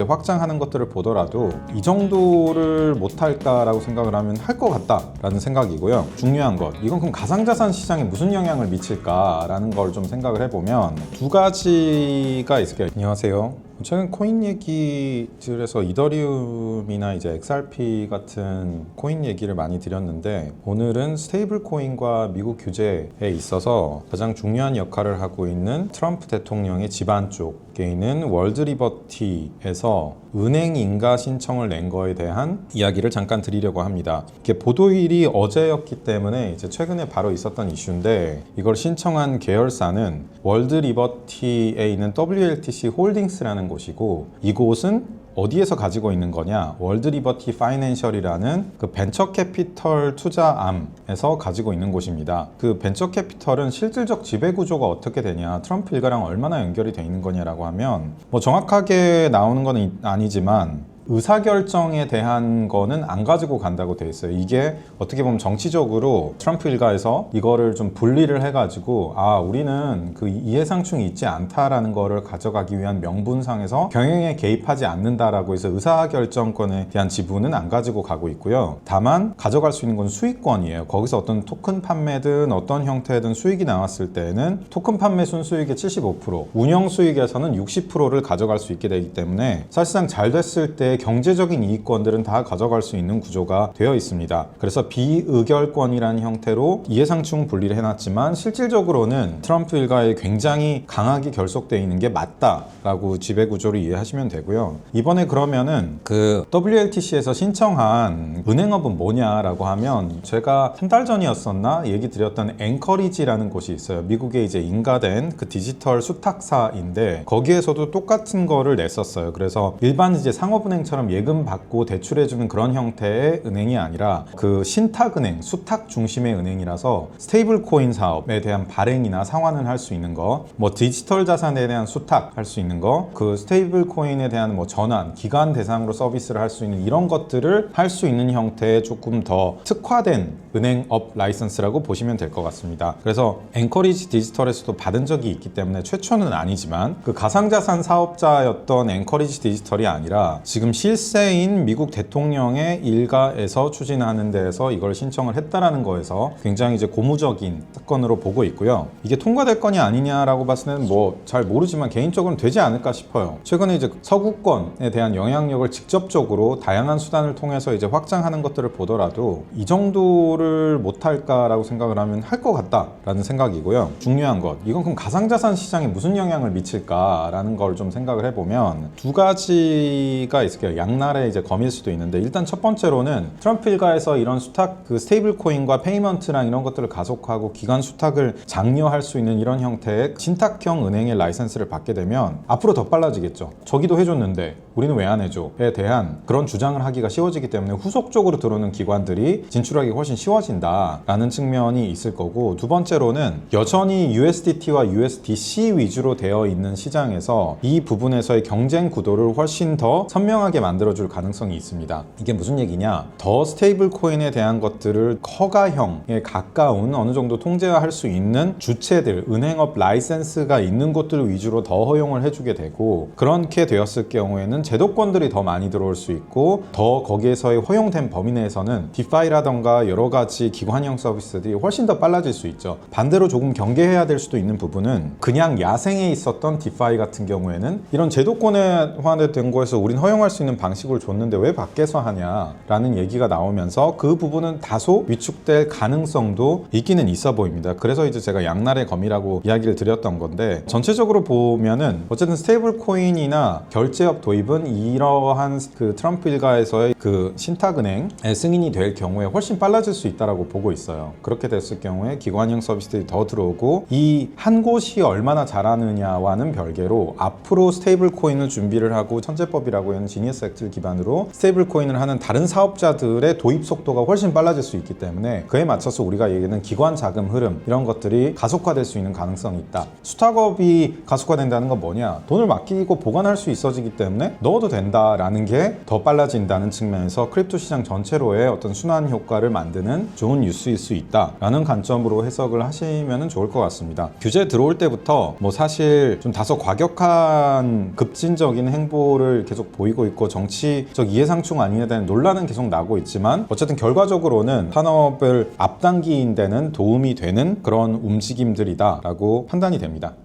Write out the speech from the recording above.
확장하는 것들을 보더라도 이 정도를 못할까라고 생각을 하면 할 것 같다라는 생각이고요. 중요한 것, 이건 그럼 가상자산 시장에 무슨 영향을 미칠까라는 걸 좀 생각을 해보면 두 가지가 있을 거예요. 안녕하세요. 최근 코인 얘기들에서 이더리움이나 이제 XRP 같은 코인 얘기를 많이 드렸는데, 오늘은 스테이블 코인과 미국 규제에 있어서 가장 중요한 역할을 하고 있는 트럼프 대통령의 집안 쪽에 있는 월드리버티에서 은행 인가 신청을 낸 거에 대한 이야기를 잠깐 드리려고 합니다. 이게 보도일이 어제였기 때문에 이제 최근에 바로 있었던 이슈인데, 이걸 신청한 계열사는 월드리버티에 있는 WLTC 홀딩스라는 곳이고, 이곳은 어디에서 가지고 있는 거냐? 월드리버티 파이낸셜이라는 그 벤처 캐피털 투자암에서 가지고 있는 곳입니다. 그 벤처 캐피털은 실질적 지배 구조가 어떻게 되냐, 트럼프 일가랑 얼마나 연결이 돼 있는 거냐라고 하면 뭐 정확하게 나오는 건 아니지만 의사결정에 대한 거는 안 가지고 간다고 돼 있어요. 이게 어떻게 보면 정치적으로 트럼프 일가에서 이거를 좀 분리를 해가지고, 우리는 그 이해상충이 있지 않다라는 거를 가져가기 위한 명분상에서 경영에 개입하지 않는다라고 해서 의사결정권에 대한 지분은 안 가지고 가고 있고요. 다만 가져갈 수 있는 건 수익권이에요. 거기서 어떤 토큰 판매든 어떤 형태든 수익이 나왔을 때는 토큰 판매 순수익의 75%, 운영 수익에서는 60%를 가져갈 수 있게 되기 때문에 사실상 잘 됐을 때 경제적인 이익권들은 다 가져갈 수 있는 구조가 되어 있습니다. 그래서 비의결권이라는 형태로 이해상충 분리를 해놨지만, 실질적으로는 트럼프 일가에 굉장히 강하게 결속되어 있는 게 맞다라고 지배구조를 이해하시면 되고요. 이번에 그러면은 그 WLTC에서 신청한 은행업은 뭐냐라고 하면, 제가 한 달 전이었었나 얘기 드렸던 앵커리지라는 곳이 있어요. 미국에 이제 인가된 그 디지털 수탁사인데, 거기에서도 똑같은 거를 냈었어요. 그래서 일반 이제 상업은행 처럼 예금 받고 대출해주는 그런 형태의 은행이 아니라 그 신탁은행, 수탁 중심의 은행이라서 스테이블 코인 사업에 대한 발행이나 상환을 할 수 있는 거, 뭐 디지털 자산에 대한 수탁할 수 있는 거, 그 스테이블 코인에 대한 뭐 전환, 기관 대상으로 서비스를 할 수 있는 이런 것들을 할 수 있는 형태의 조금 더 특화된 은행업 라이선스라고 보시면 될 것 같습니다. 그래서 앵커리지 디지털에서도 받은 적이 있기 때문에 최초는 아니지만, 그 가상자산 사업자였던 앵커리지 디지털이 아니라 지금 실세인 미국 대통령의 일가에서 추진하는 데에서 이걸 신청을 했다라는 거에서 굉장히 이제 고무적인 사건으로 보고 있고요. 이게 통과될 거냐 아니냐라고 봤을 때는 뭐 잘 모르지만 개인적으로는 되지 않을까 싶어요. 최근에 이제 서구권에 대한 영향력을 직접적으로 다양한 수단을 통해서 이제 확장하는 것들을 보더라도 이 정도를 못할까라고 생각을 하면 할 것 같다라는 생각이고요. 중요한 것, 이건 그럼 가상자산 시장에 무슨 영향을 미칠까라는 걸 좀 생각을 해보면 두 가지가 있을게요. 양날의 이제 검일 수도 있는데, 일단 첫 번째로는 트럼프 일가에서 이런 수탁, 그 스테이블 코인과 페이먼트랑 이런 것들을 가속화하고 기관 수탁을 장려할 수 있는 이런 형태의 신탁형 은행의 라이선스를 받게 되면 앞으로 더 빨라지겠죠. 저기도 해줬는데 우리는 왜 안 해줘?에 대한 그런 주장을 하기가 쉬워지기 때문에 후속적으로 들어오는 기관들이 진출하기가 훨씬 쉬워진다라는 측면이 있을 거고, 두 번째로는 여전히 USDT와 USDC 위주로 되어 있는 시장에서 이 부분에서의 경쟁 구도를 훨씬 더 선명하게 만들어줄 가능성이 있습니다. 이게 무슨 얘기냐? 더 스테이블 코인에 대한 것들을 허가형에 가까운 어느 정도 통제할 수 있는 주체들, 은행업 라이센스가 있는 곳들 위주로 더 허용을 해주게 되고, 그렇게 되었을 경우에는 제도권들이 더 많이 들어올 수 있고, 더 거기에서의 허용된 범위 내에서는 디파이라던가 여러 가지 기관형 서비스들이 훨씬 더 빨라질 수 있죠. 반대로 조금 경계해야 될 수도 있는 부분은, 그냥 야생에 있었던 디파이 같은 경우에는 이런 제도권화된 거에서 우린 허용할 수 있는 방식을 줬는데 왜 밖에서 하냐라는 얘기가 나오면서 그 부분은 다소 위축될 가능성도 있기는 있어 보입니다. 그래서 이제 제가 양날의 검이라고 이야기를 드렸던 건데, 전체적으로 보면은 어쨌든 스테이블 코인이나 결제업 도입은 이러한 그 트럼프 일가에서의 그 신탁은행의 승인이 될 경우에 훨씬 빨라질 수 있다라고 보고 있어요. 그렇게 됐을 경우에 기관형 서비스들이 더 들어오고, 이 한 곳이 얼마나 잘하느냐와는 별개로 앞으로 스테이블 코인을 준비를 하고 천재법이라고 하는 지니어스 액트를 기반으로 스테이블 코인을 하는 다른 사업자들의 도입 속도가 훨씬 빨라질 수 있기 때문에, 그에 맞춰서 우리가 얘기하는 기관 자금 흐름, 이런 것들이 가속화될 수 있는 가능성이 있다. 수탁업이 가속화된다는 건 뭐냐? 돈을 맡기고 보관할 수 있어지기 때문에 넣어도 된다라는 게 더 빨라진다는 측면에서 크립토 시장 전체로의 어떤 순환 효과를 만드는 좋은 뉴스일 수 있다라는 관점으로 해석을 하시면 좋을 것 같습니다. 규제 들어올 때부터 뭐 사실 좀 다소 과격한 급진적인 행보를 계속 보이고 있고 정치적 이해상충 아니냐에 대한 논란은 계속 나고 있지만 어쨌든 결과적으로는 산업을 앞당기는 데는 도움이 되는 그런 움직임들이다라고 판단이 됩니다.